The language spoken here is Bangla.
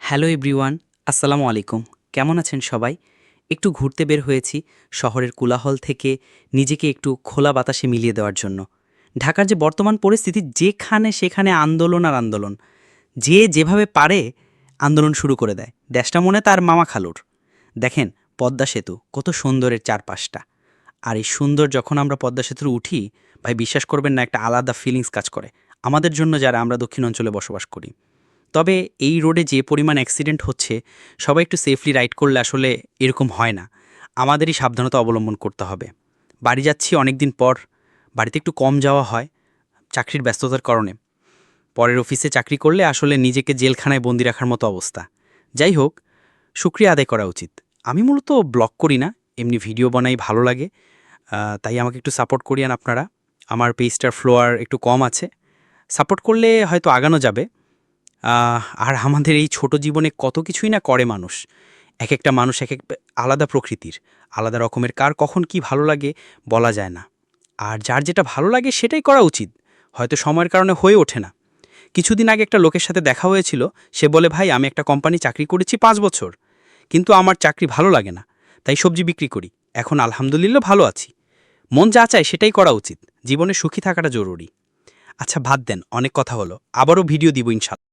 হ্যালো এভরিওয়ান, আসসালামু আলাইকুম। কেমন আছেন সবাই? একটু ঘুরতে বের হয়েছি শহরের কোলাহল থেকে নিজেকে একটু খোলা বাতাসে মিলিয়ে দেওয়ার জন্য। ঢাকার যে বর্তমান পরিস্থিতি, যেখানে সেখানে আন্দোলন আর আন্দোলন। যে যেভাবে পারে আন্দোলন শুরু করে দেয়। দেশটা মনে তার মামা খালুর। দেখেন, পদ্মা সেতু কত সুন্দরের চারপাশটা। আর এই সুন্দর যখন আমরা পদ্মা সেতুর উঠি, ভাই বিশ্বাস করবেন না, একটা আলাদা ফিলিংস কাজ করে আমাদের জন্য যারা আমরা দক্ষিণ অঞ্চলে বসবাস করি। তবে এই রোডে যে পরিমাণ অ্যাক্সিডেন্ট হচ্ছে, সবাই একটু সেফলি রাইড করলে আসলে এরকম হয় না। আমাদেরই সাবধানতা অবলম্বন করতে হবে। বাড়ি যাচ্ছি অনেক দিন পর, বাড়িতে একটু কম যাওয়া হয় চাকরির ব্যস্ততার কারণে। পরের অফিসে চাকরি করলে আসলে নিজেকে জেলখানায় বন্দি রাখার মতো অবস্থা। যাই হোক, শুকরিয়া আদায় করা উচিত। আমি মূলত ব্লগ করি না, এমনি ভিডিও বানাই, ভালো লাগে। তাই আমাকে একটু সাপোর্ট করিয়েন আপনারা। আমার পেজটার ফলোয়ার একটু কম আছে, সাপোর্ট করলে হয়তো আগানো যাবে। আর আমাদের এই ছোট জীবনে কত কিছুই না করে মানুষ। একেকটা মানুষ একেক আলাদা প্রকৃতির, আলাদা রকমের, কার কখন কি ভালো লাগে বলা যায় না। আর যার যেটা ভালো লাগে সেটাই করা উচিত। হয়তো সময়ের কারণে হয়ে ওঠে না। কিছুদিন আগে একটা লোকের সাথে দেখা হয়েছিল। সে বলে, ভাই আমি একটা কোম্পানি চাকরি করেছি ৫ বছর, কিন্তু আমার চাকরি ভালো লাগে না, তাই সবজি বিক্রি করি। এখন আলহামদুলিল্লাহ ভালো আছি। মন যা চায় সেটাই করা উচিত। জীবনে সুখী থাকাটা জরুরি। আচ্ছা বাদ দেন, অনেক কথা হলো, আবারও ভিডিও দিব ইনশাল্লাহ।